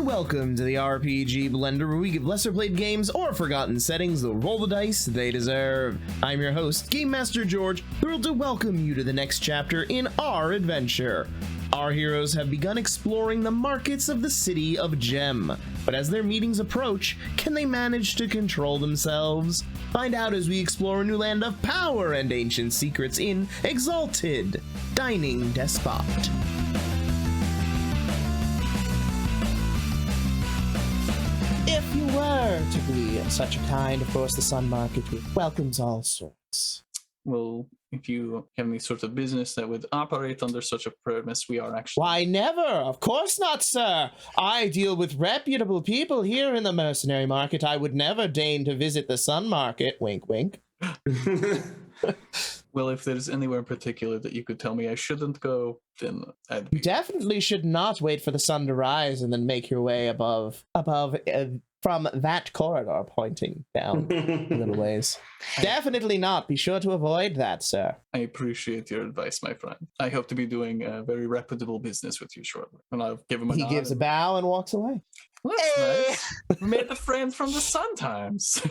Welcome to the RPG Blender, where we give lesser played games or forgotten settings the roll the dice they deserve. I'm your host, Game Master George, thrilled to welcome you to the next chapter in our adventure. Our heroes have begun exploring the markets of the city of Gem, but as their meetings approach, can they manage to control themselves? Find out as we explore a new land of power and ancient secrets in Exalted, Dining Despot. If you were to be such a kind, of course, the Sun Market welcomes all sorts. Well, if you have any sort of business that would operate under such a premise, we are actually... Why, never! Of course not, sir! I deal with reputable people here in the mercenary market. I would never deign to visit the Sun Market. Wink, wink. Well, if there's anywhere in particular that you could tell me I shouldn't go, then I'd be... You definitely should not wait for the sun to rise and then make your way above from that corridor, pointing down a little ways. Definitely not. Be sure to avoid that, sir. I appreciate your advice, my friend. I hope to be doing a very reputable business with you shortly. And I'll give him a nod. He gives a bow and walks away. Well, that's nice. We made a friend from the Sun Times.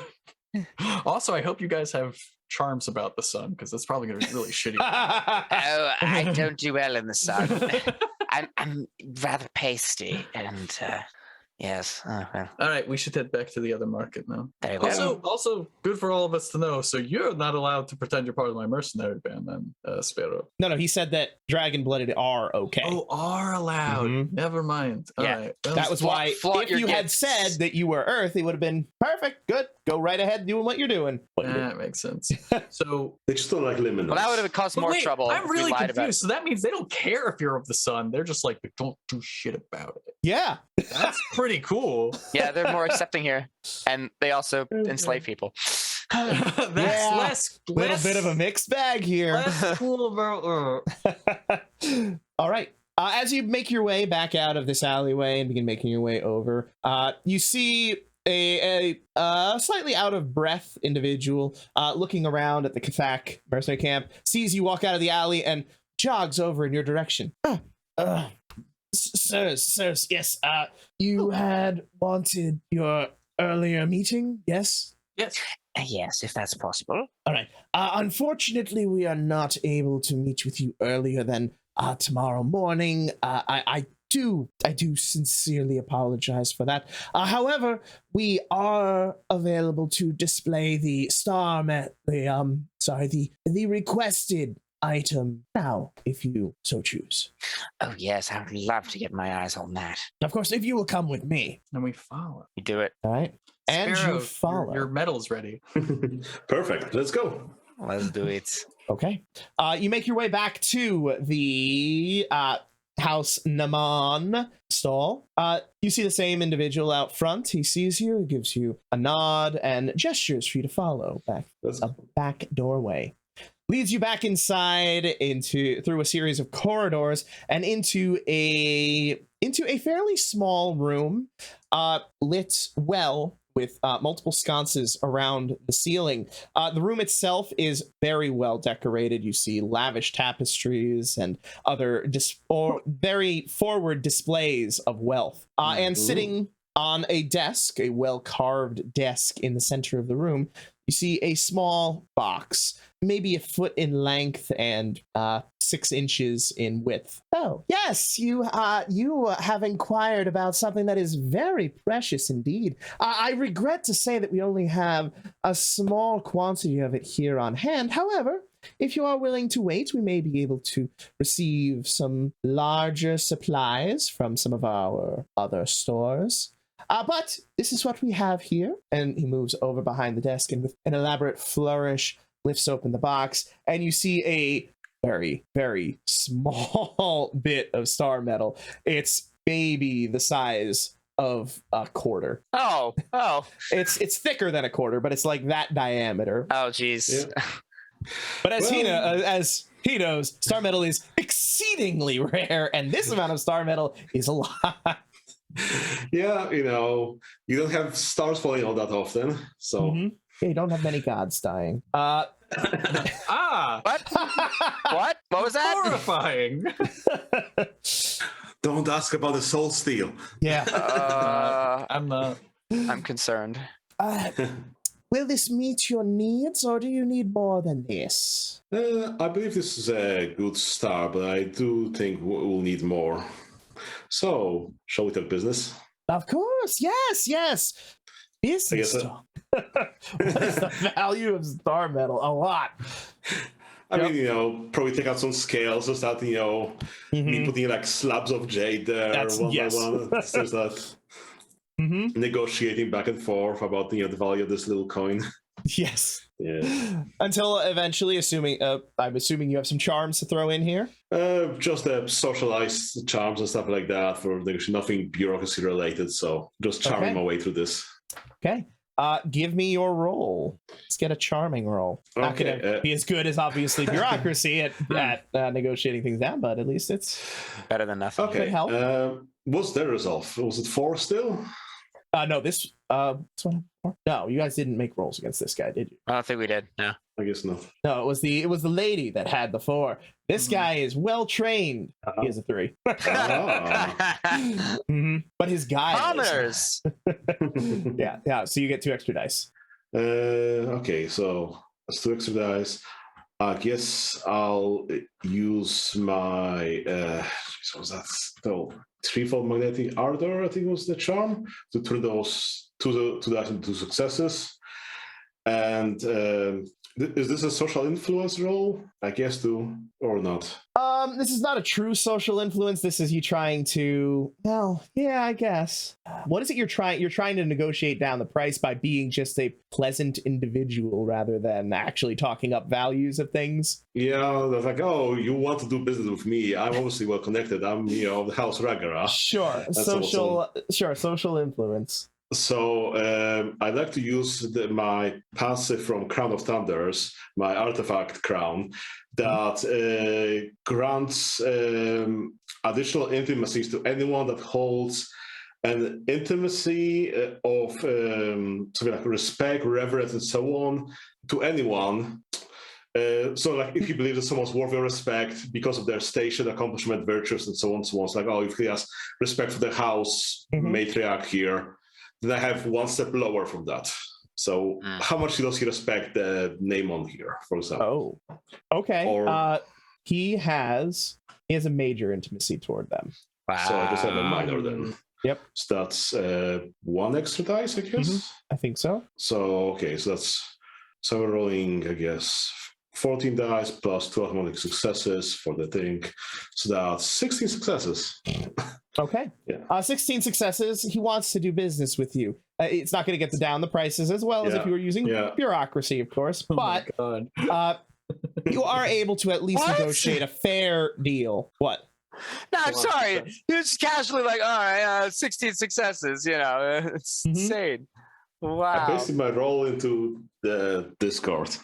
Also, I hope you guys have charms about the sun, because that's probably going to be really shitty. Oh, I don't do well in the sun. I'm rather pasty, and yes. Oh, well. All right, we should head back to the other market now. Very well. Also, good for all of us to know. So you're not allowed to pretend you're part of my mercenary band, then, Sparrow. No, he said that dragon-blooded are okay. Oh, are allowed. Mm-hmm. Never mind. All right. Well, that was why, if you had said that you were Earth, it would have been perfect, good. Go right ahead doing what you're doing. That makes sense. So they just don't like liminals. Well, that would have caused more trouble. I'm really confused. confused. So that means they don't care if you're of the sun. They're just like, don't do shit about it. Yeah. That's pretty cool. Yeah, they're more accepting here. And they also enslave people. That's little bit of a mixed bag here. Less cool about... All right. As you make your way back out of this alleyway and begin making your way over, you see a slightly out of breath individual looking around at the Kathak mercenary camp, sees you walk out of the alley and jogs over in your direction. Sirs, yes, you had wanted your earlier meeting, yes? Yes. Yes, if that's possible. All right. Unfortunately, we are not able to meet with you earlier than tomorrow morning. I do sincerely apologize for that. However, we are available to display the the requested item now, if you so choose. Oh, yes, I would love to get my eyes on that. Of course, if you will come with me. And we follow. You do it. All right. And Sparrow, you follow. Your medal's ready. Perfect. Let's go. Let's do it. Okay. You make your way back to the House Naman stall. You see the same individual out front. He sees you, gives you a nod and gestures for you to follow back a back doorway. Leads you back inside through a series of corridors and into a fairly small room, lit well with multiple sconces around the ceiling. The room itself is very well decorated. You see lavish tapestries and other very forward displays of wealth. And sitting on a desk, a well-carved desk in the center of the room, you see a small box, maybe a foot in length and 6 inches in width. Oh, yes, you have inquired about something that is very precious indeed. I regret to say that we only have a small quantity of it here on hand. However, if you are willing to wait, we may be able to receive some larger supplies from some of our other stores. But this is what we have here. And he moves over behind the desk and with an elaborate flourish lifts open the box. And you see a very, very small bit of star metal. It's maybe the size of a quarter. Oh. It's thicker than a quarter, but it's like that diameter. Oh, geez. Yeah. But as he knows, star metal is exceedingly rare, and this amount of star metal is a lot. Yeah, you don't have stars falling all that often, so Yeah, you don't have many gods dying. Ah, What? What was that? horrifying. Don't ask about the soul steal. Yeah. I'm not. I'm concerned. Will this meet your needs, or do you need more than this? I believe this is a good start, but I do think we'll need more. So, shall we talk business? Of course, yes. Business guess talk. What is the value of star metal? A lot. I mean, probably take out some scales or start, me putting like slabs of jade there one Yes. by one. There's that negotiating back and forth about the value of this little coin. Yes. Yeah. Until eventually, I'm assuming you have some charms to throw in here. Just socialized charms and stuff like that for nothing bureaucracy related. So just charming my way through this. Okay. Give me your roll. Let's get a charming roll. Not gonna be as good as obviously bureaucracy at negotiating things down, but at least it's Better than nothing. Okay. Could help. What's their resolve? Was it 4 still? No, this one. No, you guys didn't make rolls against this guy, did you? I don't think we did. No. I guess not. No, it was the lady that had the 4. This guy is well trained. He has a 3. But his guy. Commoners. Yeah. So you get 2 extra dice. Okay, so that's 2 extra dice. I guess I'll use my what was that? So threefold magnetic ardor, I think was the charm, to turn those two dice into successes. And is this a social influence roll? I guess or not? This is not a true social influence. This is you trying to. Well, yeah, I guess. What is it you're trying? You're trying to negotiate down the price by being just a pleasant individual rather than actually talking up values of things. Yeah, they're like, oh, you want to do business with me? I'm obviously well connected. I'm of the House Ragara. Sure, social influence. So I'd like to use my passive from Crown of Thunders, my artifact crown, that grants additional intimacies to anyone that holds an intimacy of something like respect, reverence, and so on to anyone. So, like, if you believe that someone's worthy of respect because of their station, accomplishment, virtues, and so on, it's like, oh, if he has respect for the house matriarch here, then I have one step lower from that. So how much does he respect the name on here, for example? Oh, okay. Or, he has a major intimacy toward them. Wow. so I just have a minor then. Yep. So that's 1 extra dice, I guess. I think so. So, okay, so we're rolling, I guess, 14 dice plus 2 automatic successes for the thing. So that's 16 successes. Okay. Yeah. 16 successes. He wants to do business with you. It's not going to get down the prices as well as if you were using bureaucracy, of course. But you are able to at least negotiate a fair deal. What? No, I'm sorry. You're just casually like, all right, 16 successes. It's insane. Wow. I pasted my roll into the Discord.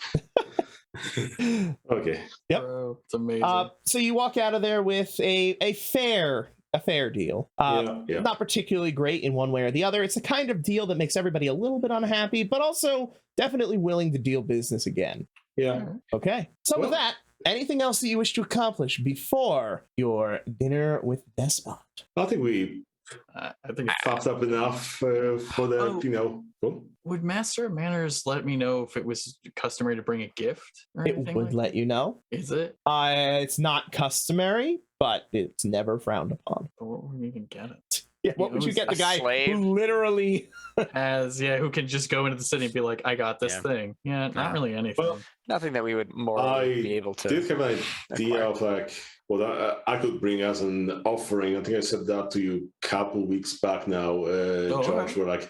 Okay. Yep. Bro, it's amazing. So you walk out of there with a fair deal. Not particularly great in one way or the other. It's the kind of deal that makes everybody a little bit unhappy, but also definitely willing to deal business again. Yeah. Okay. So with that, anything else that you wish to accomplish before your dinner with Despot? I think we fucked up enough for the, Would Master of Manners let me know if it was customary to bring a gift? Or It anything would like let that? you know. Is it? It's not customary, but it's never frowned upon. But what would we even get it? Yeah, what would you get the guy slave? who literally Who can just go into the city and be like, I got this thing. Yeah, not really anything. Well, Nothing that we would morally be able to. did have an idea acquire. of like what I could bring as an offering. I think I said that to you a couple weeks back now, George. Okay. Where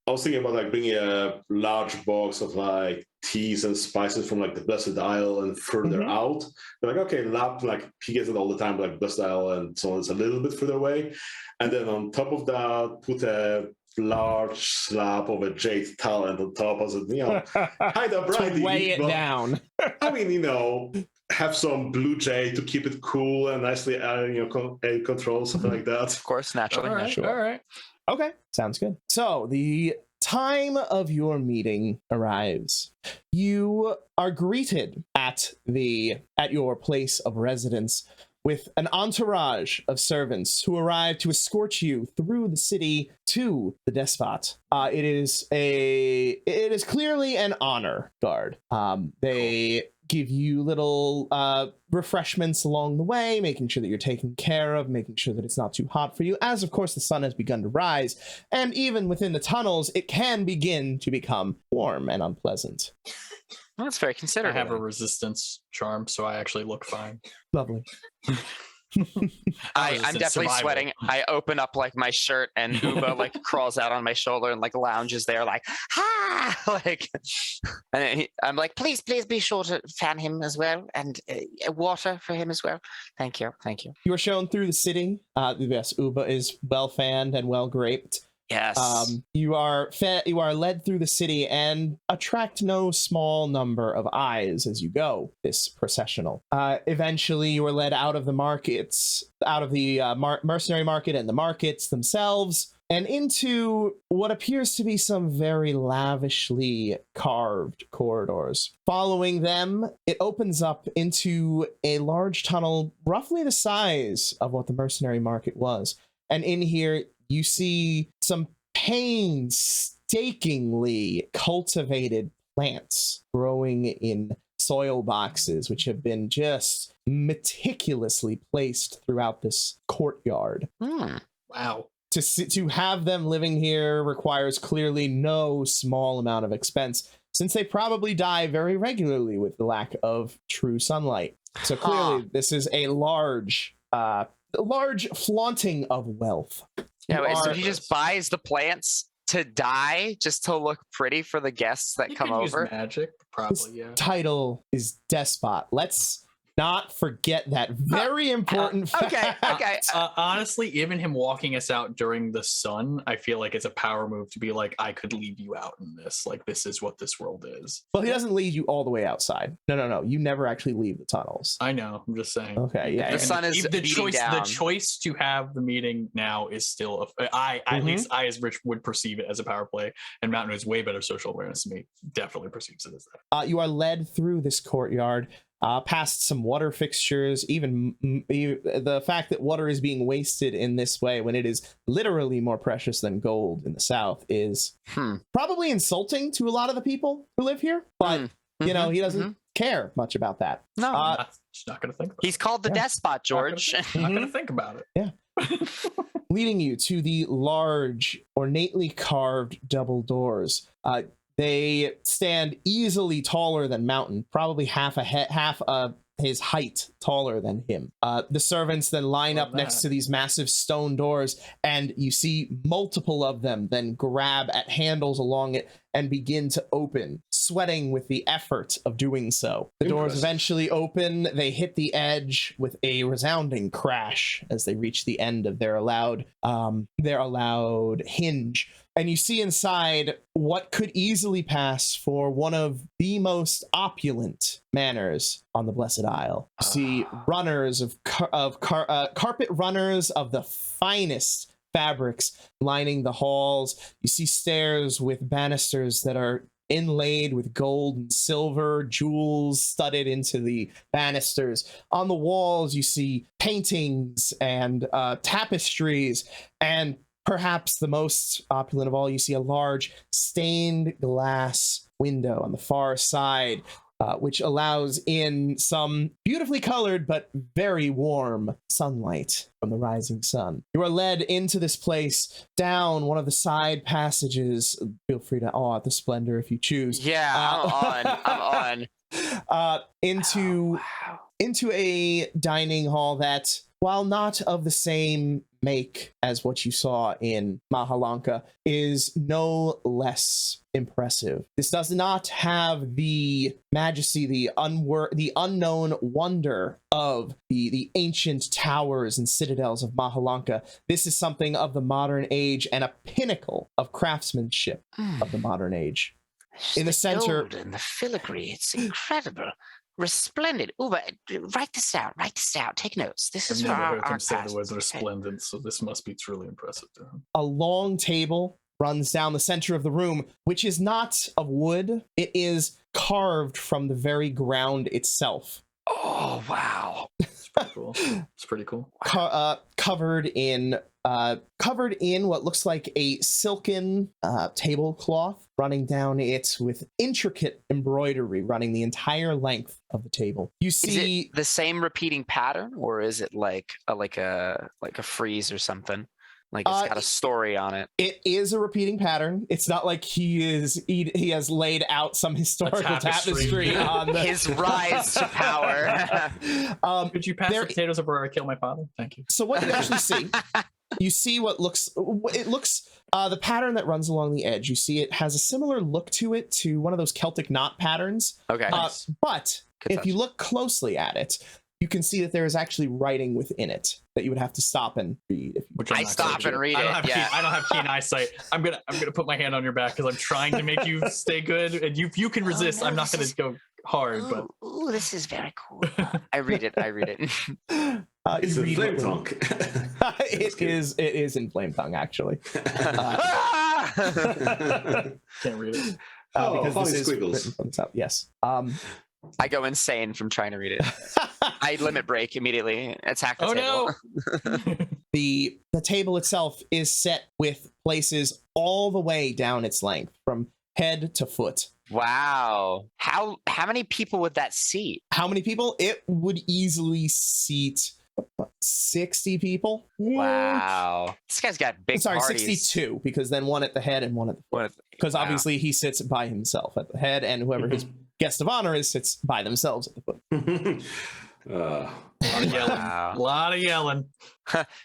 I was thinking about like bringing a large box of like teas and spices from like the Blessed Isle and further out. They're like, okay, Lap, like he gets it all the time, but, like Blessed Isle and so on is a little bit further away. And then on top of that, put a large slab of a jade talent on top as kind of bright. to weigh it down? I mean, have some blue jade to keep it cool and nicely, control, something like that. Of course, naturally. All right. Sure. All right. Okay, sounds good. So the time of your meeting arrives. You are greeted at your place of residence with an entourage of servants who arrive to escort you through the city to the Despot. It is clearly an honor guard. They give you little refreshments along the way, making sure that you're taken care of, making sure that it's not too hot for you, as of course the sun has begun to rise, and even within the tunnels, it can begin to become warm and unpleasant. Well, that's very I considerate. have a resistance charm, so I actually look fine. Lovely. I'm Resistance, definitely survival. sweating. I open up like my shirt, and Uba like crawls out on my shoulder and like lounges there, like ha, like. And I'm like, please be sure to fan him as well, and water for him as well. Thank you. You are shown through the city. Yes, Uba is well fanned and well graped. Yes. You are led through the city and attract no small number of eyes as you go this processional. Eventually, you are led out of the markets, out of the mercenary market and the markets themselves, and into what appears to be some very lavishly carved corridors. Following them, it opens up into a large tunnel roughly the size of what the mercenary market was. And in here, you see some painstakingly cultivated plants growing in soil boxes, which have been just meticulously placed throughout this courtyard. Wow. To have them living here requires clearly no small amount of expense, since they probably die very regularly with the lack of true sunlight. So clearly, this is a large flaunting of wealth. Yeah, wait, so he just buys the plants to die just to look pretty for the guests that You come could over? use magic, His probably, yeah. title is Despot. Let's not forget that very important fact. Okay. Honestly, even him walking us out during the sun, I feel like it's a power move to be like, I could leave you out in this. Like, this is what this world is. Well, he doesn't lead you all the way outside. No. You never actually leave the tunnels. I know. I'm just saying. Okay, yeah. The sun is the beating choice. down. The choice to have the meeting now is still. At least I, as Rich, would perceive it as a power play, and Mountain has way better social awareness than me. Definitely perceives it as that. You are led through this courtyard, past some water fixtures. Even the fact that water is being wasted in this way, when it is literally more precious than gold in the South, is probably insulting to a lot of the people who live here. But you know, he doesn't care much about that. No, Just not going to think about he's called the Despot, George. Not going to think about it. Yeah. Leading you to the large, ornately carved double doors. They stand easily taller than Mountain, probably half his height taller than him. The servants then line up next to these massive stone doors, and you see multiple of them then grab at handles along it and begin to open, sweating with the effort of doing so. The doors eventually open. They hit the edge with a resounding crash as they reach the end of their allowed hinge. And you see inside what could easily pass for one of the most opulent manors on the Blessed Isle. You see runners carpet runners of the finest fabrics lining the halls. You see stairs with banisters that are inlaid with gold and silver, jewels studded into the banisters. On the walls, you see paintings and tapestries, and perhaps the most opulent of all, you see a large stained glass window on the far side, which allows in some beautifully colored but very warm sunlight from the rising sun. You are led into this place, down one of the side passages. Feel free to awe at the splendor if you choose. Yeah, I'm on. Into a dining hall that, while not of the same make as what you saw in Mahalanka, is no less impressive. This does not have the majesty, the unknown wonder of the ancient towers and citadels of Mahalanka. This is something of the modern age and a pinnacle of craftsmanship of the modern age. In the center, gold and the filigree, it's incredible. Resplendent. Uba, write this down. Take notes. This is I've for never our heard him say class. the word resplendent, so this must be truly impressive to him. a long table runs down the center of the room, which is not of wood. It is carved from the very ground itself. Oh, wow. It's pretty cool. It's pretty cool. Covered in what looks like a silken tablecloth running down it with intricate embroidery running the entire length of the table. You see, is it the same repeating pattern, or is it like a frieze or something? Like it's got a story on it. It is a repeating pattern. It's not like he has laid out some historical tapestry on his rise to power. Could you pass the potatoes before I kill my father? Thank you. So what you actually see, you see what looks the pattern that runs along the edge. You see it has a similar look to it, to one of those Celtic knot patterns. Okay. Nice. But if you look closely at it, you can see that there is actually writing within it that you would have to stop and read. I stop and read it. I don't have keen eyesight. I'm gonna put my hand on your back because I'm trying to make you stay good, and you can resist. I'm not gonna go hard, but this is very cool. I read it. It's in flame tongue. It is in flame tongue, actually. Can't read it. Because funny this is squiggles. written from the top. Yes. I go insane from trying to read it. I limit break immediately. Attack the table. No. The table itself is set with places all the way down its length, from head to foot. Wow. How many people would that seat? How many people? It would easily seat 60 people. Wow. This guy's got big Sorry, parties. 62, because then one at the head and one at the foot. Because obviously he sits by himself at the head, and whoever his guest of honor is sits by themselves at the foot. A lot of yelling.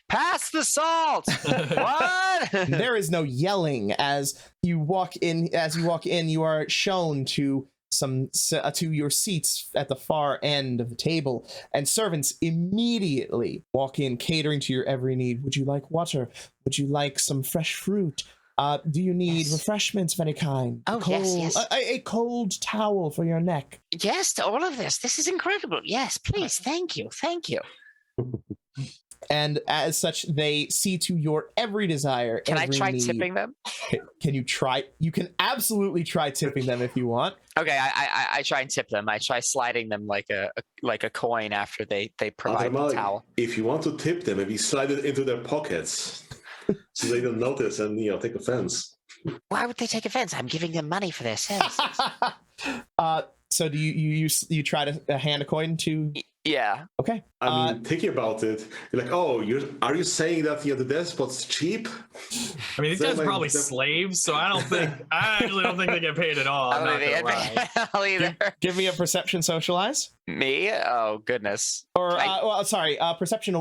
Pass the salt. What? There is no yelling as you walk in. You are shown to your seats at the far end of the table, and servants immediately walk in, catering to your every need. Would you like water? Would you like some fresh fruit? Do you need refreshments of any kind? Oh, yes. A cold towel for your neck. Yes, to all of this. This is incredible. Yes, please. Thank you. And as such, they see to your every desire. Can I try need. tipping them? Can you try? You can absolutely try tipping them if you want. Okay, I try and tip them. I try sliding them like a coin after they provide the towel. If you want to tip them, maybe slide it into their pockets so they don't notice and take offense. Why would they take offense? I'm giving them money for their services. So do you try to hand a coin to? Yeah. Okay. I mean, thinking about it, you're like, are you saying that the Despot's cheap? I mean, these guys are probably slaves, so I actually don't think they get paid at all. I'm not gonna lie. Either. Give me a perception socialize. Me? Oh goodness. Or perception.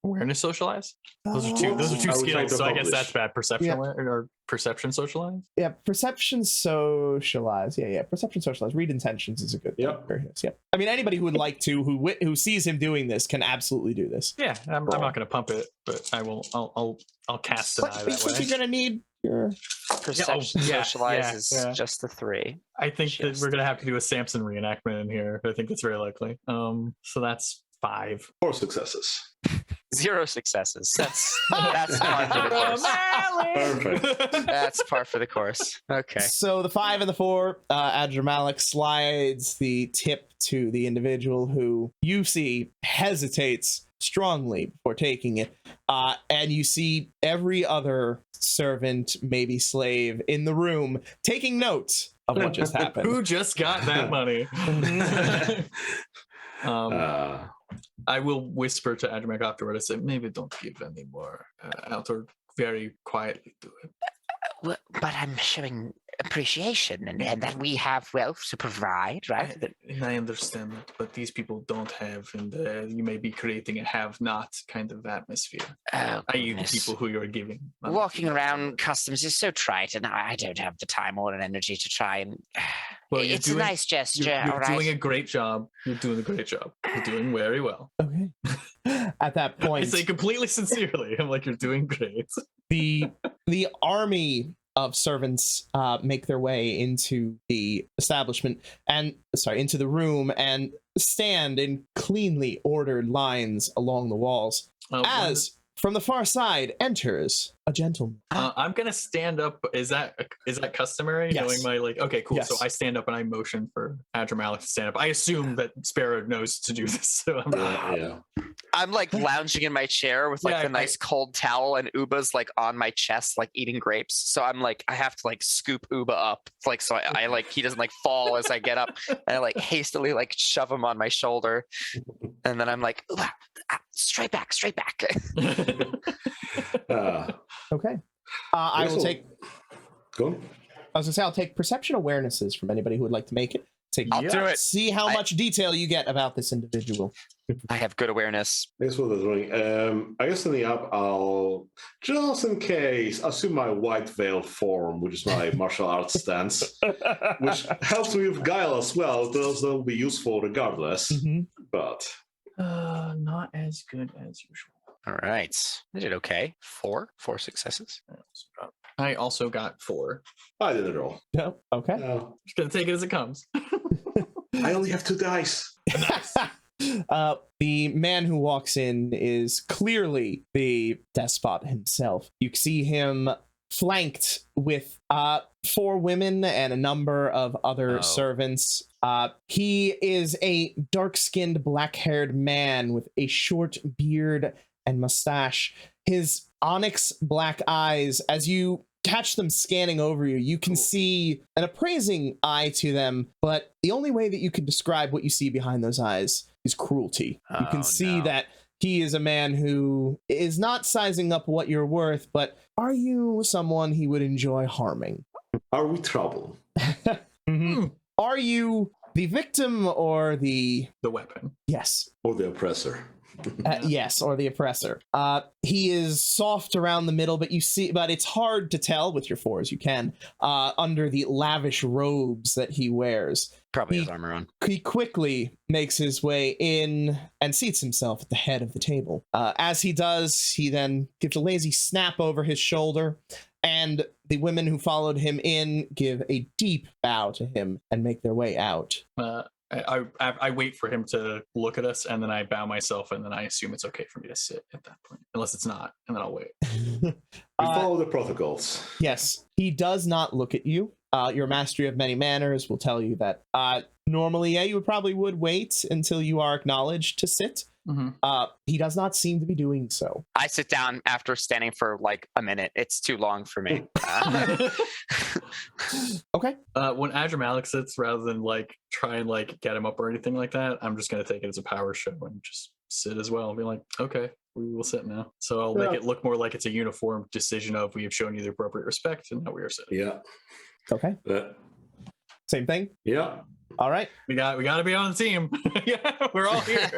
Awareness socialize. Those are two skills, so I guess that's bad. Perception or perception socialize. Yeah, perception socialize. Yeah, perception socialize. Read intentions is a good. Yep. Yep. I mean, anybody who would like to, who sees him doing this, can absolutely do this. Yeah, I'm not going to pump it, but I will. I'll cast an eye that way. You're gonna need your perception socialize is just the 3. I think that we're going to have to do a Samson reenactment in here. I think that's very likely. So that's 5. 4 successes. 0 successes. That's par for the course. Perfect. That's par for the course. Okay. So the 5 and the 4, Adramalik slides the tip to the individual who you see hesitates strongly before taking it, and you see every other servant, maybe slave, in the room taking notes of what just happened. Who just got that money? I will whisper to Adrimac afterward. I say, maybe don't give any more out, or very quietly do it. Well, but I'm showing appreciation and that we have wealth to provide, right? And I understand that, but these people don't have, and you may be creating a have-not kind of atmosphere. I.e. the people who you're giving. Walking around customs is so trite, and I don't have the time or energy to try and... Well, it's a nice gesture, You're doing a great job. You're doing a great job. You're doing very well. Okay. At that point... I say completely sincerely. I'm like, you're doing great. The army of servants make their way into the establishment into the room and stand in cleanly ordered lines along the walls. As from the far side enters a gentleman. I'm gonna stand up. Is that customary? Yes. Knowing my okay, cool. Yes. So I stand up and I motion for Adramalik to stand up. I assume that Sparrow knows to do this. So Yeah. I'm like lounging in my chair with like Yeah, the nice cold towel, and Uba's like on my chest, like eating grapes. So I'm like, I have to like scoop Uba up, like so I like he doesn't like fall as I get up, and I like hastily like shove him on my shoulder, and then I'm like, Uba, straight back. Okay. I will take. Go on. I was gonna say I'll take perception awarenesses from anybody who would like to make it. I'll do it. See how much detail you get about this individual. I have good awareness. Thanks for the drawing. I guess in the app, I'll just in case assume my white veil form, which is my martial arts stance, which helps me with guile as well. Those will be useful regardless. But not as good as usual. All right, I did okay. Four successes. I also got 4. I didn't roll. No. Okay. No. Just gonna take it as it comes. I only have 2 dice. The man who walks in is clearly the Despot himself. You see him flanked with 4 women and a number of other servants. He is a dark-skinned, black-haired man with a short beard and mustache. His onyx black eyes, as you catch them scanning over you, you can see an appraising eye to them, but the only way that you can describe what you see behind those eyes is cruelty. You can see that he is a man who is not sizing up what you're worth, but are you someone he would enjoy harming? Are we trouble? Are you the victim or the weapon? Yes. Or the oppressor? Yes, or the oppressor. He is soft around the middle, but it's hard to tell with your 4s. You can under the lavish robes that he wears. Probably has armor on. He quickly makes his way in and seats himself at the head of the table. As he does, he then gives a lazy snap over his shoulder, and the women who followed him in give a deep bow to him and make their way out. I wait for him to look at us, and then I bow myself, and then I assume it's okay for me to sit at that point, unless it's not, and then I'll wait. We follow the protocols. Yes, he does not look at you. Your mastery of many manners will tell you that normally, you would wait until you are acknowledged to sit. He does not seem to be doing so. I sit down after standing for like a minute. It's too long for me. Okay. When Adramalik sits, rather than like try and like get him up or anything like that, I'm just gonna take it as a power show and just sit as well and be like, okay, we will sit now. So I'll make it look more like it's a uniform decision of we have shown you the appropriate respect and now we are sitting. Yeah. Okay. Same thing. Yeah. All right. We got to be on the team. Yeah, we're all here.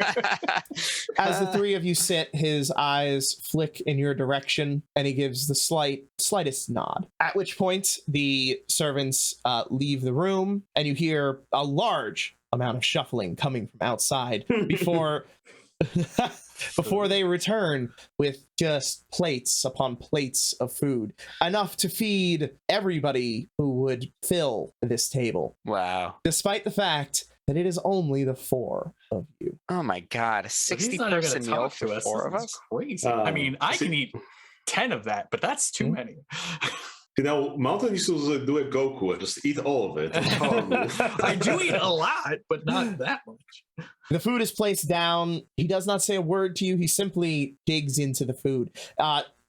As the 3 of you sit, his eyes flick in your direction, and he gives the slightest nod. At which point, the servants leave the room, and you hear a large amount of shuffling coming from outside before they return with just plates upon plates of food, enough to feed everybody who would fill this table. Wow. Despite the fact that it is only the 4 of you. Oh my god, a 60-person meal for 4 of us? Crazy. I mean, I can eat 10 of that, but that's too many. You know, Mountain used to do a Goku and just eat all of it. I do eat a lot, but not that much. The food is placed down. He does not say a word to you. He simply digs into the food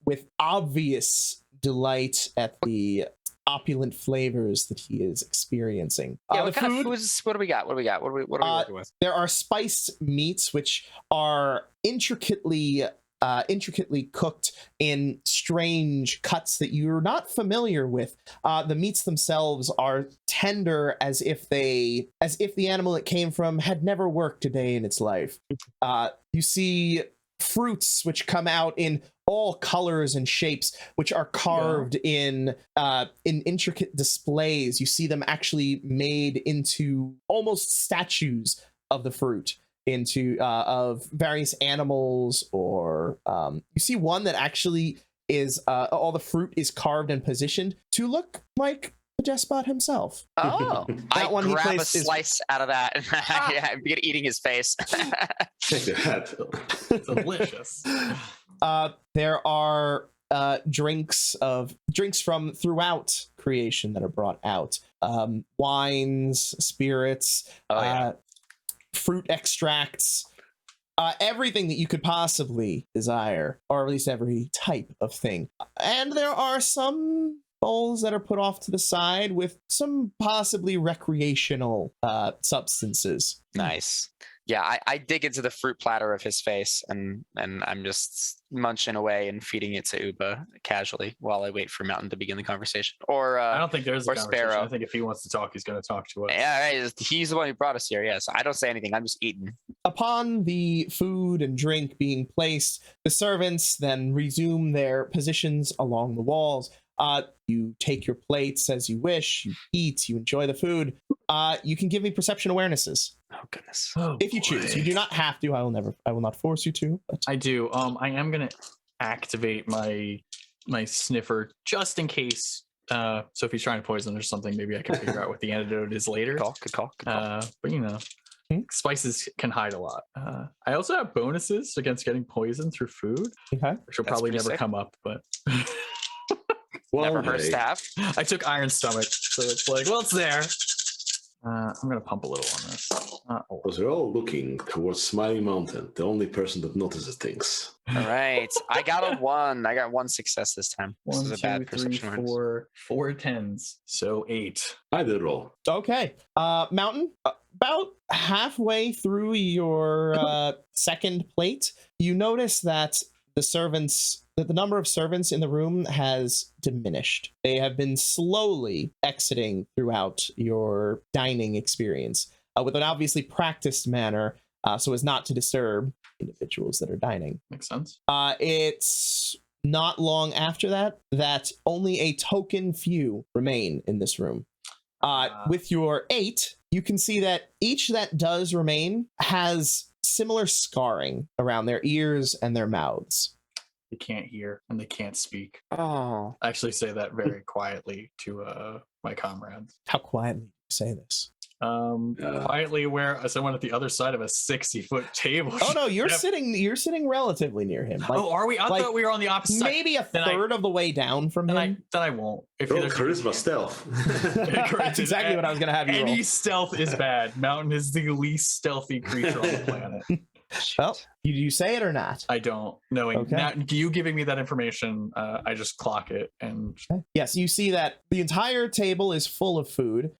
with obvious delight at the opulent flavors that he is experiencing. Yeah, what kind of foods? What do we got? What are we working with? There are spiced meats, which are intricately cooked in strange cuts that you're not familiar with. The meats themselves are tender as if the animal it came from had never worked a day in its life. You see fruits which come out in all colors and shapes, which are carved in intricate displays. You see them actually made into almost statues of the fruit, into of various animals, or you see one that actually is all the fruit is carved and positioned to look like the Despot himself. Oh, that one grab he a slice out of that and yeah, begin eating his face. Take that. Delicious. there are drinks from throughout creation that are brought out. Wines, spirits, fruit extracts, everything that you could possibly desire, or at least every type of thing. And there are some bowls that are put off to the side with some possibly recreational substances. Nice. Yeah, I dig into the fruit platter of his face, and I'm just munching away and feeding it to Uba casually while I wait for Mountain to begin the conversation. Or I don't think there's a or conversation. Sparrow. I think if he wants to talk, he's going to talk to us. Yeah, right. He's the one who brought us here. Yes, I don't say anything. I'm just eating. Upon the food and drink being placed, the servants then resume their positions along the walls. You take your plates as you wish, you eat, you enjoy the food. You can give me perception awarenesses. Oh goodness. If you choose. You do not have to. I will not force you to. But I do. I am going to activate my sniffer just in case. So if he's trying to poison or something, maybe I can figure out what the antidote is later. Good call. But you know, spices can hide a lot. I also have bonuses against getting poisoned through food, okay. which will That's probably pretty never sick. come up, but Never hurts to have. I took iron stomach, so it's like, well, it's there. I'm gonna pump a little on this. Because we're all looking towards Smiling Mountain, the only person that notices things. All right. I got a 1. I got 1 success this time. This 1, is a 2, bad 3, perception awareness. 4 10s, so 8. I did roll. Okay. Mountain, about halfway through your second plate, you notice that the number of servants in the room has diminished. They have been slowly exiting throughout your dining experience with an obviously practiced manner so as not to disturb individuals that are dining. Makes sense. It's not long after that only a token few remain in this room. With your 8, you can see that each that does remain has similar scarring around their ears and their mouths. They can't hear and they can't speak. Oh. I actually say that very quietly to my comrades. How quietly do you say this? Quietly where someone at the other side of a 60-foot table. Oh no, you're Yep. sitting relatively near him. Like, Oh, are we? I thought we were on the opposite side. maybe a Then third of the way down from him. Then I won't. If Roll there's- charisma stealth. That's exactly what I was gonna have you roll. Any stealth is bad. Mountain is the least stealthy creature on the planet. Well, do you say it or not? I don't. Knowing Okay. now, you giving me that information, I just clock it and Yes, you see that the entire table is full of food.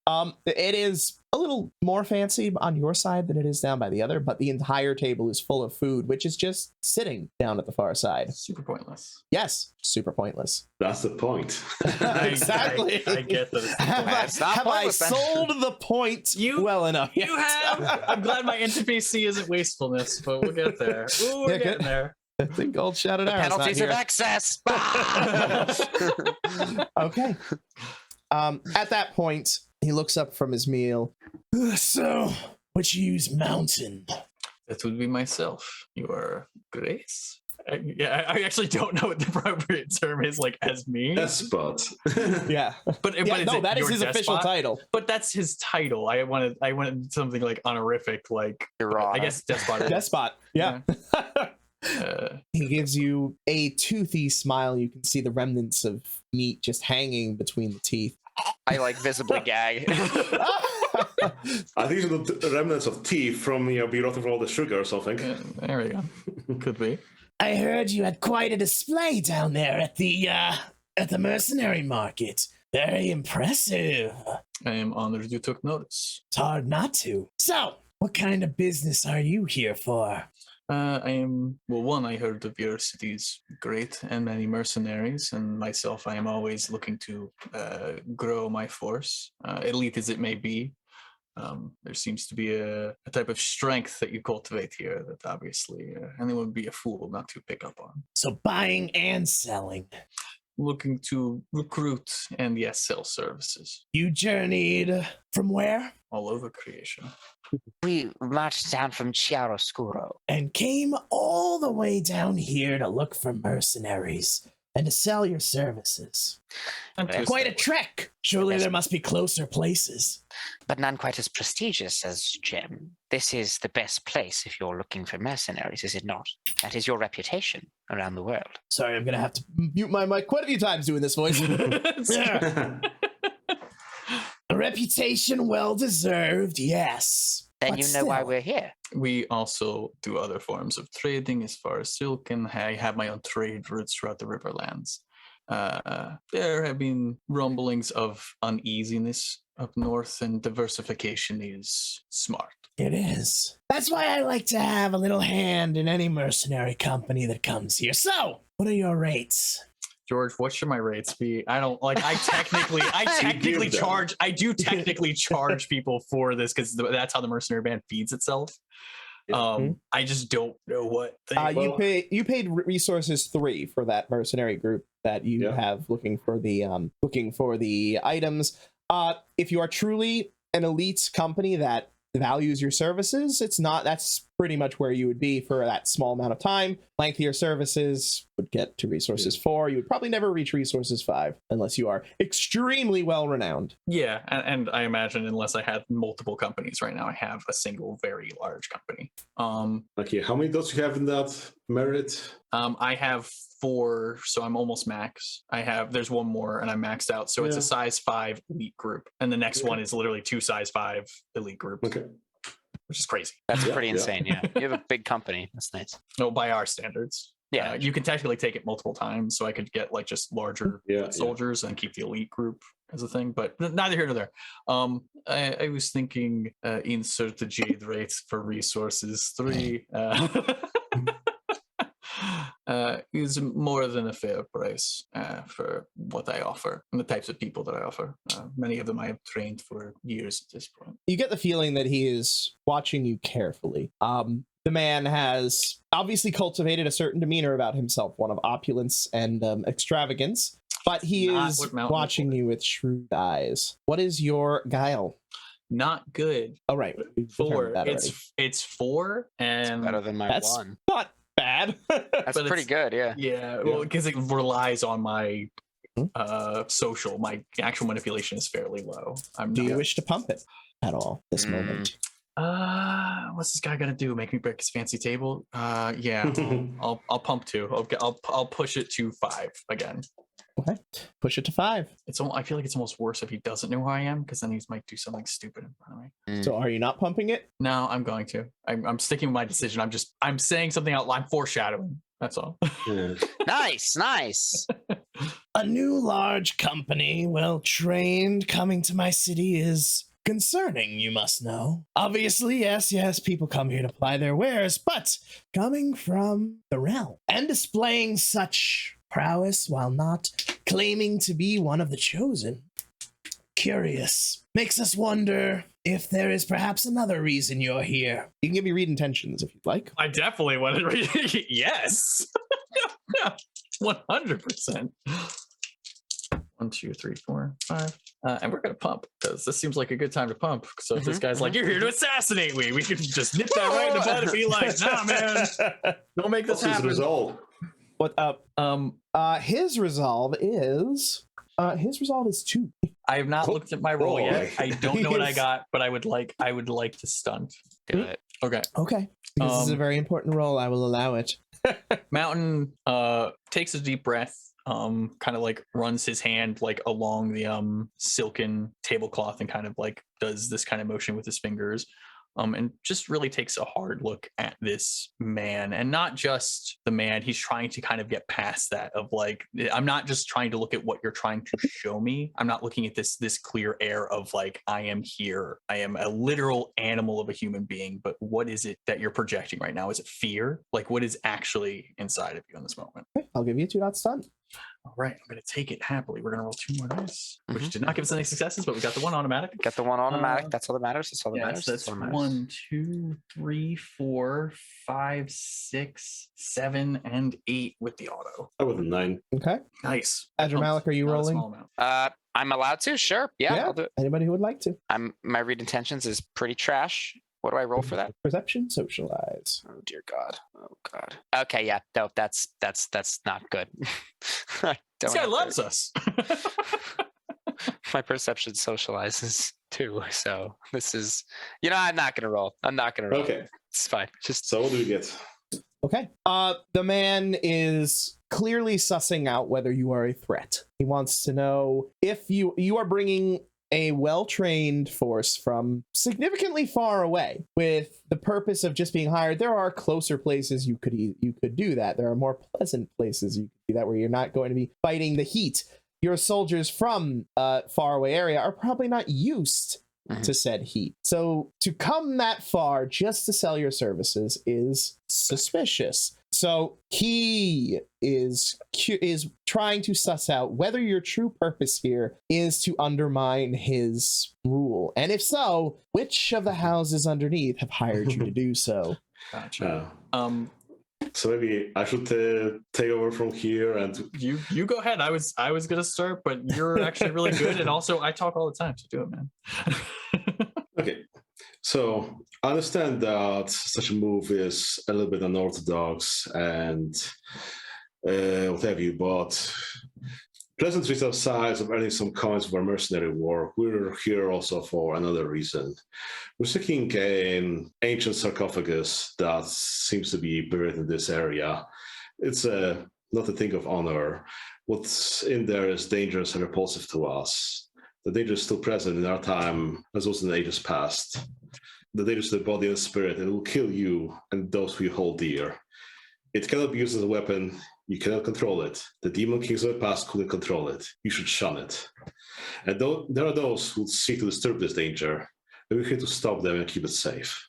It is a little more fancy on your side than it is down by the other, but the entire table is full of food, which is just sitting down at the far side. super pointless. Yes, super pointless. That's the point. Exactly. I get that. It's the point. It's not Have I pointless then. sold the point well enough? You have. I'm glad my NPC isn't wastefulness, but we'll get there. Ooh, we're Yeah, getting there. I think Gold Shadowed The Arrow's not penalties of here. excess. Okay. At that point, he looks up from his meal. So, what you use, Mountain? That would be myself. Your Grace. I actually don't know what the appropriate term is, like as me. Despot. Yeah. But Yeah, is no, it that is your his official despot? title. But that's his title. I wanted something like honorific, like Your I guess despot. Despot. Yeah. He gives you a toothy smile. You can see the remnants of meat just hanging between the teeth. I like visibly gag. I think it's the remnants of teeth from being rotten from all the sugar or something. There we go. Could be. I heard you had quite a display down there at the mercenary market. Very impressive. I am honored you took notice. It's hard not to. So, what kind of business are you here for? I am, well, one, I heard of your city's great and many mercenaries, and myself, I am always looking to grow my force, elite as it may be. There seems to be a type of strength that you cultivate here that obviously anyone would be a fool not to pick up on. So, buying and selling. Looking to recruit and, yes, sell services You journeyed from where? all over creation. We marched down from Chiaroscuro. And came all the way down here to look for mercenaries and to sell your services. And to Quite a establish- trek. Surely Yes. there must be closer places. But none quite as prestigious as Jim. this is the best place if you're looking for mercenaries, is it not? That is your reputation around the world. Sorry, I'm gonna have to mute my mic quite a few times doing this voice. Yeah. A reputation well deserved, yes. Then But you know why still. we're here. We also do other forms of trading as far as silk, and I have my own trade routes throughout the Riverlands. There have been rumblings of uneasiness up north, and diversification is smart. It is. That's why I like to have a little hand in any mercenary company that comes here. So, what are your rates? George, what should my rates be? I don't like. I technically charge. I do technically charge people for this because that's how the mercenary band feeds itself. I just don't know what. You paid resources 3 for that mercenary group that you have looking for the items. If you are truly an elite company that values your services, that's pretty much where you would be for that small amount of time. Lengthier services would get to resources 4. You would probably never reach resources 5 unless you are extremely well renowned. Yeah, and I imagine unless I had multiple companies right now, I have a single very large company. Okay, how many dots you have in that merit? I have 4, so I'm almost max. There's one more and I'm maxed out, so it's a size 5 elite group, and the next one is literally 2 size 5 elite groups. Okay. Which is crazy. That's pretty insane. Yeah, you have a big company. That's nice. No, by our standards. Yeah, you can technically take it multiple times, so I could get like just larger soldiers and keep the elite group as a thing. But neither here nor there. I was thinking insert the jade rates for resources 3. Is more than a fair price for what I offer and the types of people that I offer. Many of them I have trained for years at this point. You get the feeling that he is watching you carefully. The man has obviously cultivated a certain demeanor about himself, one of opulence and extravagance, but he is watching you with shrewd eyes. What is your guile? Not good. Oh, right. 4. It's 4, and it's better than my 1. Not bad. That's pretty good. Yeah, well, because it relies on my social. My actual manipulation is fairly low. Do you wish to pump it at all this moment? What's this guy gonna do? Make me break his fancy table? Yeah. I'll pump 2. I'll push it to 5 again. Okay, push it to 5. I feel like it's almost worse if he doesn't know who I am, because then he might do something stupid in front of me. So are you not pumping it? No, I'm going to. I'm sticking with my decision. I'm saying something out loud. I'm foreshadowing. That's all. Nice. A new large company, well trained, coming to my city is concerning, you must know. Obviously, yes, people come here to ply their wares, but coming from the realm and displaying such prowess while not claiming to be one of the chosen. Curious. Makes us wonder if there is perhaps another reason you're here. You can give me read intentions if you'd like. I definitely want to read it. Yes. 100%. 1, 2, 3, 4, 5. And we're going to pump, because this seems like a good time to pump. So if this guy's like, you're here to assassinate me, we can just nip that right in the bud and be like, nah, man, don't make this happen. His resolve? What up? His resolve is 2. I have not looked at my roll yet. I don't know what I got, but I would like to stunt. Do it. Okay. Because this is a very important roll. I will allow it. Mountain takes a deep breath, kind of like runs his hand like along the silken tablecloth and kind of like does this kind of motion with his fingers. And just really takes a hard look at this man, and not just the man. He's trying to kind of get past that of like, I'm not just trying to look at what you're trying to show me. I'm not looking at this clear air of like, I am here. I am a literal animal of a human being. But what is it that you're projecting right now? Is it fear? Like, what is actually inside of you in this moment? Okay, I'll give you a 2 dot stunt. All right, I'm going to take it happily. We're going to roll 2 more dice, which did not give us any successes, but we got the 1 automatic. Got the 1 automatic. That's all that matters. That's all that matters. That's 1, 2, 3, 4, 5, 6, 7, and 8 with the auto. I was a 9. Okay. Nice. Malik, are you rolling? I'm allowed to. Sure. Yeah. I'll do it. Anybody who would like to. My read intentions is pretty trash. What do I roll for that? Perception, socialize. Oh dear God. Oh God. Okay, yeah. No, that's not good. This guy loves us. My perception socializes too. So this is, I'm not gonna roll. Okay. It's fine. Just So what do we get? Okay. The man is clearly sussing out whether you are a threat. He wants to know if you are bringing a well-trained force from significantly far away with the purpose of just being hired. There are closer places you could do that. There are more pleasant places you could do that where you're not going to be fighting the heat. Your soldiers from a faraway area are probably not used to said heat. So to come that far just to sell your services is suspicious. So he is trying to suss out whether your true purpose here is to undermine his rule. And if so, which of the houses underneath have hired you to do so? Gotcha. So maybe I should take over from here, and you go ahead. I was gonna start, but you're actually really good, and also I talk all the time, so do it, man. Okay. So I understand that such a move is a little bit unorthodox and what have you, but pleasantries aside of earning some coins for mercenary work, we're here also for another reason. We're seeking an ancient sarcophagus that seems to be buried in this area. It's not a thing of honor. What's in there is dangerous and repulsive to us. The danger is still present in our time, as was in ages past. The danger is to the body and spirit, and it will kill you and those who you hold dear. It cannot be used as a weapon. You cannot control it. The demon kings of the past couldn't control it. You should shun it. And there are those who seek to disturb this danger, and we're here to stop them and keep it safe.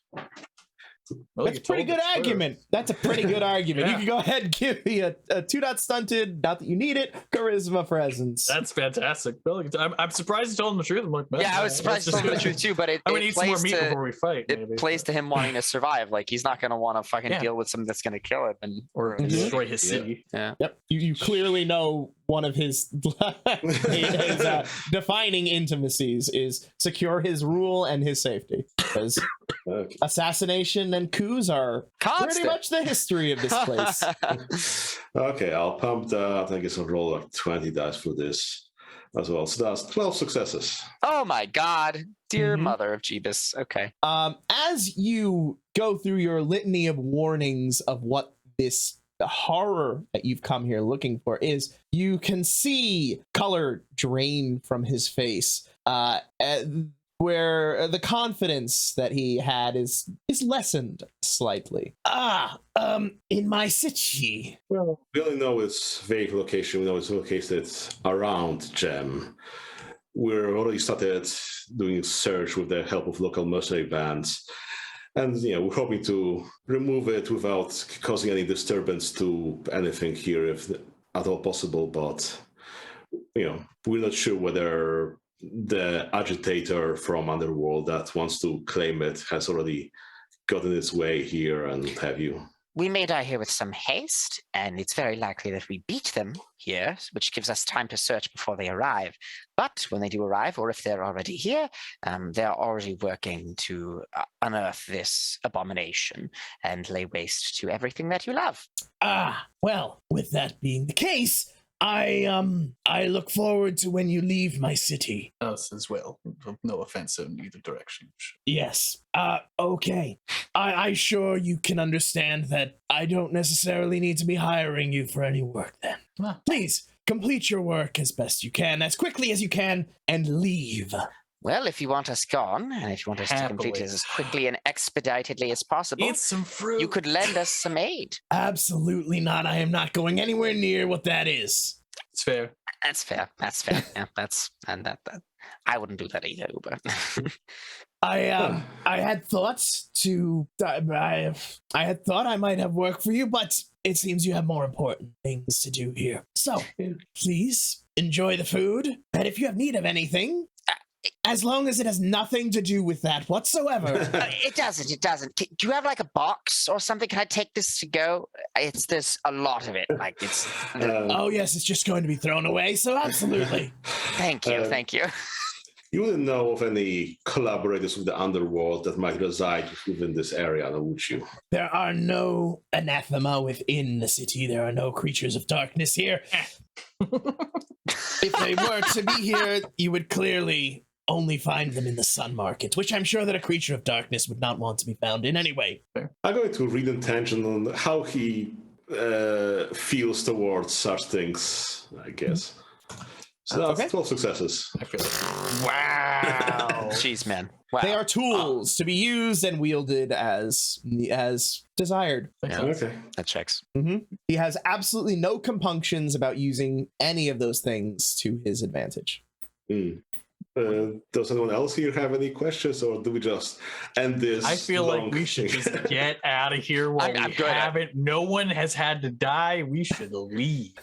Well, That's a pretty good argument. That's a pretty good argument. Yeah. You can go ahead and give me a 2-dot stunted, not that you need it, charisma presence. That's fantastic. Bill, I'm surprised you told him the truth. I'm like, man, I was surprised you told him the truth too, but I'm gonna eat some more meat before we fight. It plays to him wanting to survive. Like, he's not going to want to fucking deal with something that's going to kill him or destroy his city. Yeah. Yep. You clearly know one of his, his defining intimacies is secure his rule and his safety. Because assassination and coups are pretty much the history of this place. Okay, I'll pump that. I guess I'll roll like 20 dice for this as well. So that's 12 successes. Oh my God. Dear mother of Jeebus. Okay. As you go through your litany of warnings of what the horror that you've come here looking for is, you can see color drain from his face, where the confidence that he had is lessened slightly. In my city. Well, we only know its vague location. We know it's located around Gem. We're already started doing search with the help of local mercenary bands. And we're hoping to remove it without causing any disturbance to anything here, if at all possible. But we're not sure whether the agitator from Underworld that wants to claim it has already gotten its way here and have you. We may die here with some haste, and it's very likely that we beat them here, which gives us time to search before they arrive. But when they do arrive, or if they're already here, they're already working to unearth this abomination and lay waste to everything that you love. Well, with that being the case, I look forward to when you leave my city. Us as well. No offense in either direction. Yes. Okay. I sure you can understand that I don't necessarily need to be hiring you for any work then. Please, complete your work as best you can, as quickly as you can, and leave. Well, if you want us gone, and if you want us to complete it as quickly and expeditedly as possible, eat some fruit. You could lend us some aid. Absolutely not. I am not going anywhere near what that is. It's fair. That's fair. That's fair. Yeah, that. I wouldn't do that either, Uber. I had thoughts I had thought I might have work for you, but it seems you have more important things to do here. So, please enjoy the food, and if you have need of anything, as long as it has nothing to do with that whatsoever. It doesn't. Do you have like a box or something? Can I take this to go? There's a lot of it. Like it's. Oh yes, it's just going to be thrown away. So absolutely. Thank you. You wouldn't know of any collaborators with the Underworld that might reside within this area, would you? There are no anathema within the city. There are no creatures of darkness here. If they were to be here, you would clearly only find them in the sun market, which I'm sure that a creature of darkness would not want to be found in anyway. I'm going to read intention on how he feels towards such things, I guess. So that's Okay. 12 successes. I feel like Wow. Jeez, man. Wow. They are tools to be used and wielded as desired. Yeah. Okay. That checks. He has absolutely no compunctions about using any of those things to his advantage. Does anyone else here have any questions, or do we just end this? I feel like we should just get out of here while I'm we good. haven't. No one has had to die. We should leave.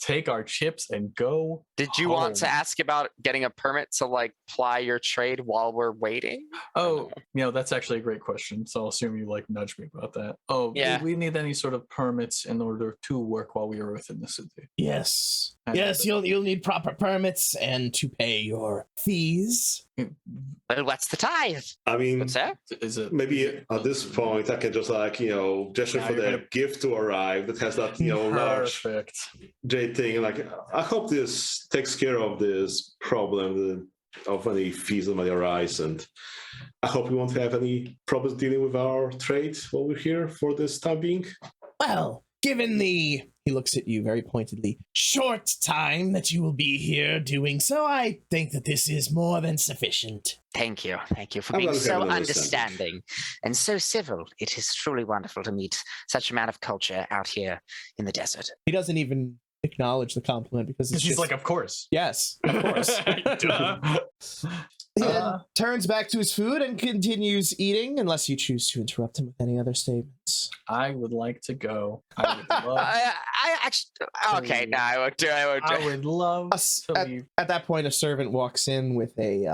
Take our chips and go. Did you want to home. ask about getting a permit to like ply your trade while we're waiting? Oh, that's actually a great question. So I'll assume you like nudge me about that. Oh, Yeah. did we need any sort of permits in order to work while we are within the city? Yes. I Yes, know you'll need proper permits and to pay your fees. Well, what's the tithe? I mean, What's that? Is it maybe at this point I can just gesture Now for you're the gonna- gift to arrive that has that large perfect? J thing. Like, I hope this takes care of this problem of any fees that might arise, and I hope we won't have any problems dealing with our trade while we're here for this time being. Well, given the, he looks at you very pointedly, short time that you will be here doing so, I think that this is more than sufficient. Thank you. Thank you for I'm being glad we have so an understanding and so civil. It is truly wonderful to meet such a man of culture out here in the desert. He doesn't even acknowledge the compliment because it's He's just like, of course. yes, of course. Duh. He then turns back to his food and continues eating, unless you choose to interrupt him with any other statements. I would like to go. I would love. I actually okay. No, I won't do. I won't do. I would love to leave. At that point, a servant walks in with a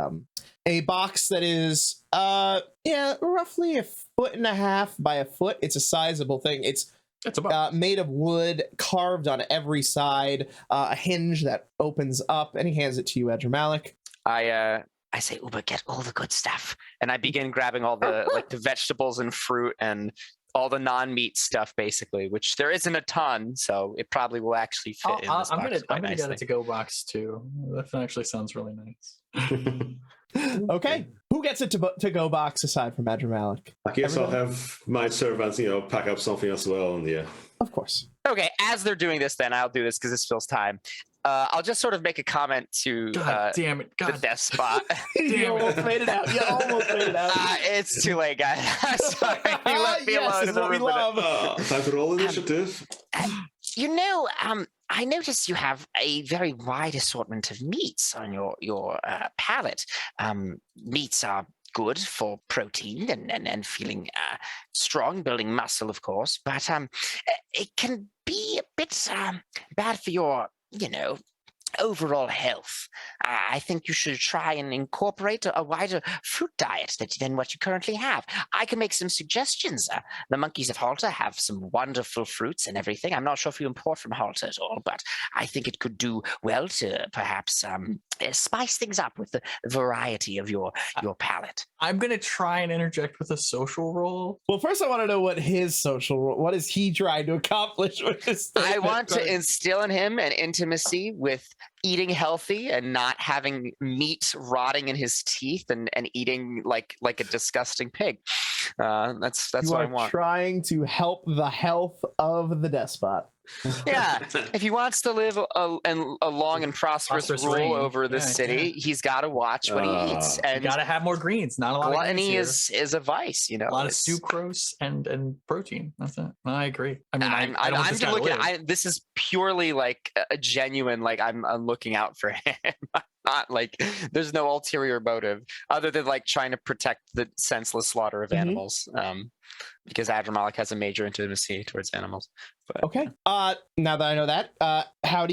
box that is roughly 1.5 feet by a foot. It's a sizable thing. It's about made of wood, carved on every side, a hinge that opens up, and he hands it to you, Adramalik. I say, Uber, get all the good stuff, and I begin grabbing all the like the vegetables and fruit and all the non-meat stuff, basically, which there isn't a ton, so it probably will actually fit in this box I'm quite gonna get nicely. a to-go box too. That actually sounds really nice. Okay, who gets a to-go box aside from Adramalik? I guess I'll Everybody? have my servants, pack up something as well, and yeah. Of course. Okay, as they're doing this, then I'll do this because this fills time. I'll just sort of make a comment to God damn it! the God Despot. You almost made it out. You almost made it out. It's too late, guys. I'm sorry. You left me Yes, alone is in the what we room with it. love. Time to roll initiative. I noticed you have a very wide assortment of meats on your palate. Meats are good for protein and feeling strong, building muscle, of course, but it can be a bit bad for your, overall health. I think you should try and incorporate a wider fruit diet than what you currently have. I can make some suggestions. The monkeys of Halter have some wonderful fruits and everything. I'm not sure if you import from Halter at all, but I think it could do well to perhaps spice things up with the variety of your palate. I'm gonna try and interject with a social role. Well, first I want to know what his social role, what is he trying to accomplish with this thing? I want to instill in him an intimacy with eating healthy and not having meat rotting in his teeth and eating like a disgusting pig. That's you what I are want. trying to help the health of the Despot. Yeah, if he wants to live a long and prosperous rule reign. over this Yeah, city, he's got to watch what he eats. You And gotta have more greens. Not a lot of gluttony greens here. is a vice, A lot of it's- sucrose and protein. That's it. I agree. I mean, I don't want I'm this just guy to looking. live. This is purely like a genuine. Like I'm looking out for him. Not like there's no ulterior motive other than like trying to protect the senseless slaughter of animals. Because Adramalik has a major intimacy towards animals. But, Okay. Now that I know that, how are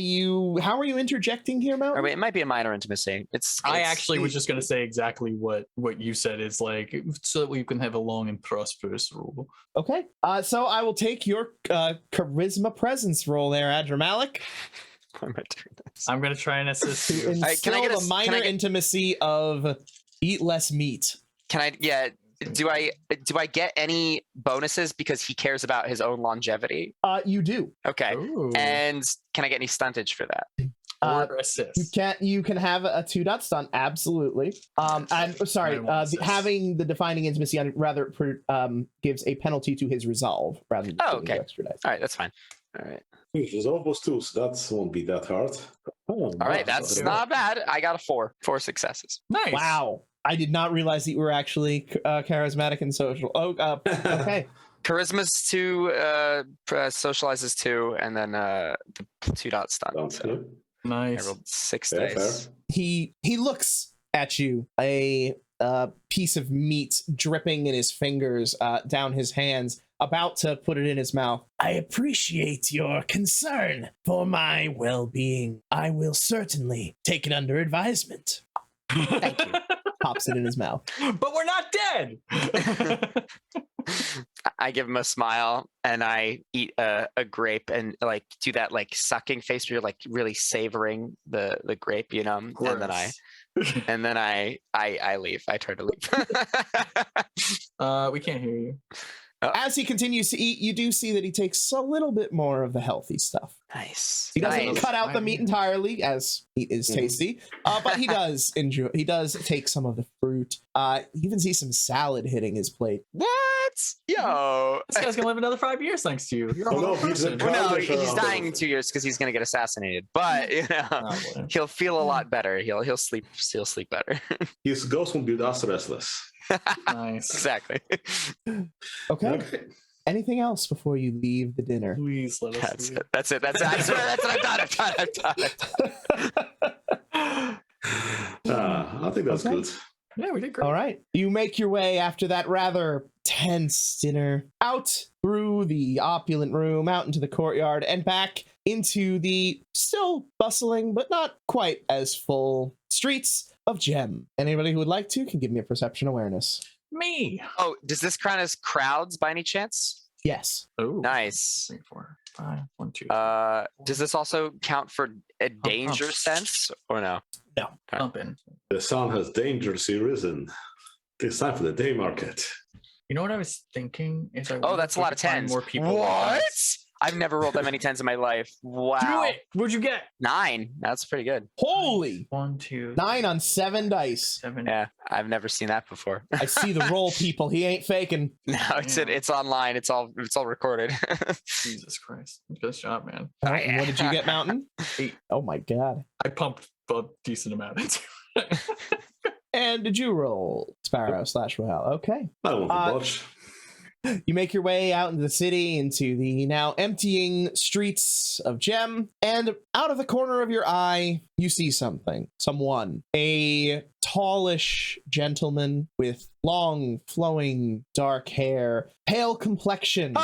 you interjecting here, or Mountain? wait, it might be a minor intimacy. I actually was just gonna say exactly what you said is like, so that we can have a long and prosperous rule. Okay. So I will take your charisma presence roll there, Adramalik, Why am I doing this? I'm gonna try and assist to you. instill can I get the minor can I get- intimacy of eat less meat. Can I? Yeah. do I get any bonuses because he cares about his own longevity? You do. Okay. Ooh. And can I get any stuntage for that? Or assist. You can have a 2-dot stunt, absolutely. And sorry, having the defining intimacy on rather gives a penalty to his resolve rather than okay. extra dice. All right, that's fine. All right. His resolve was 2, so that won't be that hard. All right, that's not bad. I got a 4 successes. Nice. Wow. I did not realize that you were actually charismatic and social. Oh, okay. Charisma's 2, socializes 2, and then the 2-dot stunt. So I Nice. rolled 6 Fair, dice. fair. He looks at you, a piece of meat dripping in his fingers down his hands, about to put it in his mouth. I appreciate your concern for my well-being. I will certainly take it under advisement. Thank you. Pops it in his mouth. But we're not dead. I give him a smile and I eat a grape and like do that like sucking face where you're like really savoring the grape, you know, and then I leave. I try to leave. We can't hear you. As he continues to eat, you do see that he takes a little bit more of the healthy stuff. Nice. He doesn't Nice. cut out the meat entirely, as meat is tasty, but he does enjoy. He does take some of the fruit. You even see some salad hitting his plate. What? Yo. This guy's gonna live another 5 years thanks to you. You're a Oh, no, horrible he's a person. pro- Well, no, Probably he's for- dying in 2 years because he's gonna get assassinated. But you know, Probably. he'll feel a lot better. He'll sleep better. His ghost won't build us restless. Nice. Exactly. Okay. Anything else before you leave the dinner? Please let us. That's it. I swear that's what I've done. I think that's Okay. good. Yeah, we did great. All right. You make your way after that rather tense dinner out through the opulent room, out into the courtyard, and back into the still bustling but not quite as full streets of Gem. Anybody who would like to can give me a perception awareness. Me. Oh, does this count as crowds by any chance? Yes. Oh, Nice. 3, 4, 5, 1, 2. Does this also count for a danger sense or no? Pump in. The sun has dangerously risen. It's time for the day market. You know what I was thinking? Is Oh, that's a lot of find 10s. More people. What? I've never rolled that many 10s in my life. Wow. Do it. What'd you get? 9. That's pretty good. Holy! 1, 2, 9 on 7 dice. 7. Yeah, I've never seen that before. I see the roll, people. He ain't faking. No, it's online. It's all recorded. Jesus Christ. Good job, man. All right, and what did you get, Mountain? 8. Oh my god. I pumped a decent amount into it. And did you roll Sparrow / Royale? Okay. I won't watch. You make your way out into the city, into the now emptying streets of Gem, and out of the corner of your eye, you see someone. A tallish gentleman with long, flowing, dark hair, pale complexion,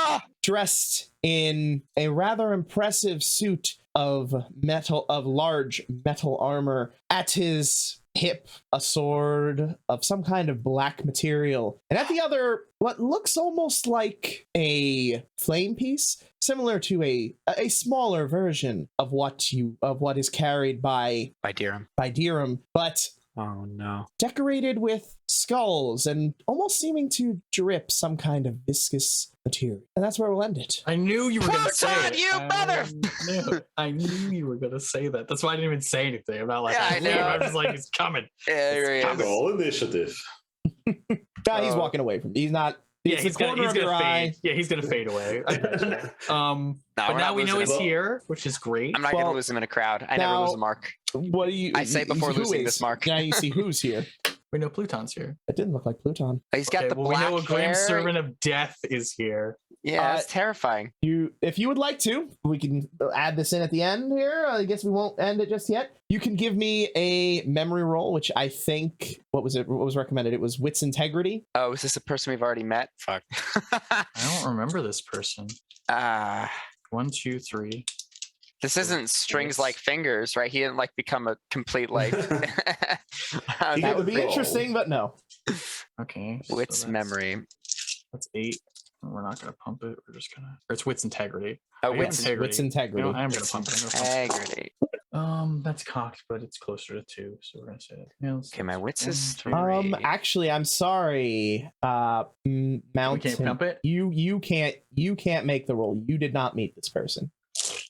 dressed in a rather impressive suit of large metal armor. At his hip, a sword of some kind of black material, and at the other, what looks almost like a flame piece, similar to a smaller version of what is carried by Dirham. but Oh no. decorated with skulls and almost seeming to drip some kind of viscous material. And that's where we'll end it. I knew you were going to say Plutard, it. you I knew you were going to say that. That's why I didn't even say anything. I'm not like, Yeah, I know. I'm just like, it's coming. Yeah, here he is. Roll initiative. He's walking away from. He's not. Yeah, It's the corner of your eye. fade. Yeah, he's gonna fade away. But we're now not we know losing he's him. here, which is great. I'm not Well, gonna lose him in a crowd. I now- never lose a mark. What do you? I say before who losing is? this mark. Now you see who's here. We know Pluton's here. It didn't look like Pluton. He's got the well, black we know a grim hair. servant of death is here. Yeah, that's terrifying. If you would like to, we can add this in at the end here. I guess we won't end it just yet. You can give me a memory roll, which I think, what was recommended? It was Wits Integrity. Oh, is this a person we've already met? Fuck. I don't remember this person. 1, 2, 3. This isn't strings like fingers, right? He didn't like become a complete like. That would be roll. interesting, but no. Okay. Wits so memory. That's 8. We're not gonna pump it. We're just gonna. Or it's wits integrity. Oh, Wits wits, Wits integrity. You know, I am gonna pump it. I'm gonna pump integrity. it. That's cocked, but it's closer to 2, so we're gonna say that. Yeah, Okay, my wits is 3. Actually, I'm sorry. Mountain. We can't pump it. You can't make the roll. You did not meet this person.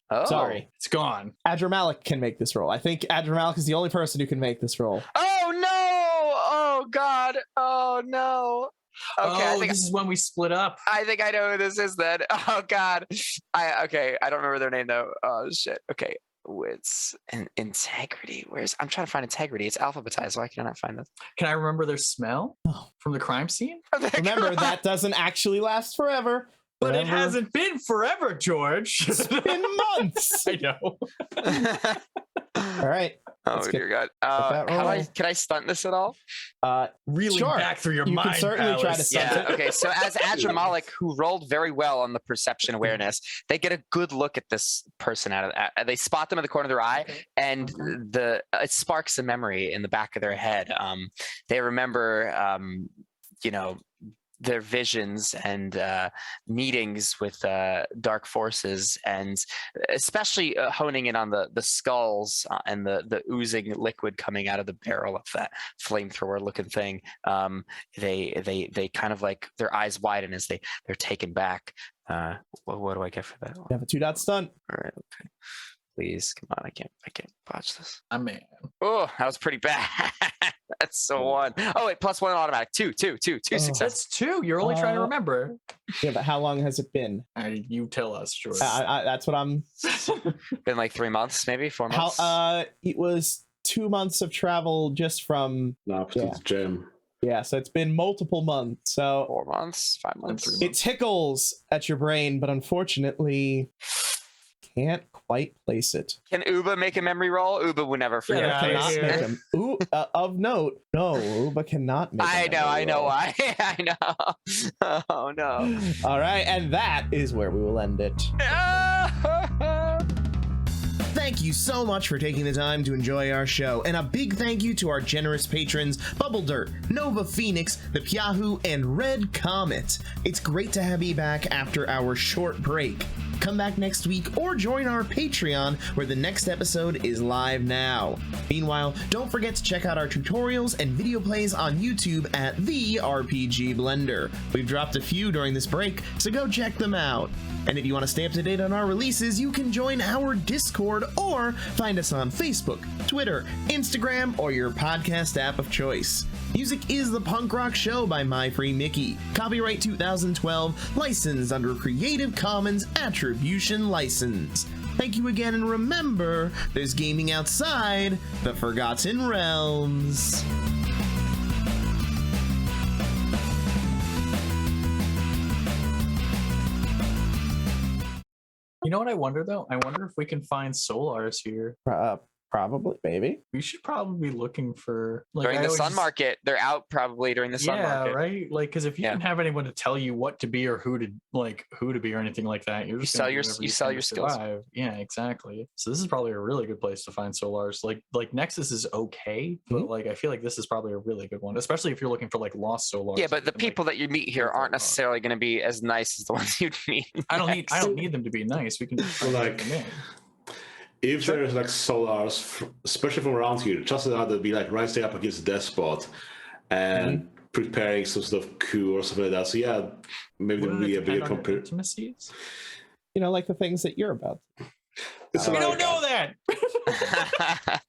Oh. Sorry. It's gone. Adramalik can make this roll. I think Adramalik is the only person who can make this roll. Oh no! Oh god! Oh no! Okay, I think this is when we split up. I think I know who this is then. Oh god. I don't remember their name though. Oh shit. Okay. Wits and integrity. I'm trying to find integrity. It's alphabetized. Why can I not find this? Can I remember their smell Oh. from the crime scene? Remember, that doesn't actually last forever. But it Remember? hasn't been forever, George. It's been months. I know. All right. Oh Let's dear God. that roll. Can I stunt this at all? Reeling Sure. back through your You mind. can certainly try to Palace. stunt Yeah. Okay. So as Adramalik, who rolled very well on the perception awareness, they get a good look at this person they spot them in the corner of their eye, and it sparks a memory in the back of their head. They remember, their visions and meetings with dark forces, and especially honing in on the skulls and the oozing liquid coming out of the barrel of that flamethrower looking thing. They kind of like their eyes widen as they're taken back. What do I get for that? You have a 2-dot stunt. All right, okay. Please, come on! I can't botch this. I'm man. Oh, that was pretty bad. That's so 1. Oh wait, +1 automatic. Two success. That's 2. You're only trying to remember. Yeah, but how long has it been? You tell us, George. That's what I'm. Been like 3 months, maybe 4 months. It was 2 months of travel just from. Now to the gym. Yeah, so it's been multiple months. So 4 months, 5 months. it tickles at your brain, but unfortunately, can't quite place it. Can Uba make a memory roll? Uba would never forget. Yeah, a Cannot face. make him. Of note, no, Uba cannot make. I know why. I know. Oh no. All right, and that is where we will end it. Thank you so much for taking the time to enjoy our show, and a big thank you to our generous patrons, Bubble Dirt, Nova Phoenix, The Pyahoo, and Red Comet. It's great to have you back after our short break. Come back next week or join our Patreon, where the next episode is live now. Meanwhile, don't forget to check out our tutorials and video plays on YouTube at The RPG Blender. We've dropped a few during this break, so go check them out. And if you want to stay up to date on our releases, you can join our Discord or find us on Facebook, Twitter, Instagram, or your podcast app of choice. Music is The Punk Rock Show by My Free Mickey. Copyright 2012, licensed under Creative Commons Attribution License. Thank you again, and remember, there's gaming outside the Forgotten Realms. You know what I wonder though? I wonder if we can find Solars here. Probably, maybe. We should probably be looking for During the sun market. They're out probably during the sun market. Yeah, right. Like, because if you didn't have anyone to tell you what to be or who to be or anything like that, you're just you sell your skills. Yeah, exactly. So this is probably a really good place to find Solars. Like Nexus is okay, but like I feel like this is probably a really good one, especially if you're looking for like lost Solars. Yeah, but the people that you meet here aren't necessarily going to be as nice as the ones you'd meet. I don't need them to be nice. We can just like. If there's like Solars, especially from around here, chances are they'll be like rising up against Despot and preparing some sort of coup or something like that. So yeah, maybe there will be a bigger comparison. You know, like the things that you're about. We don't know that.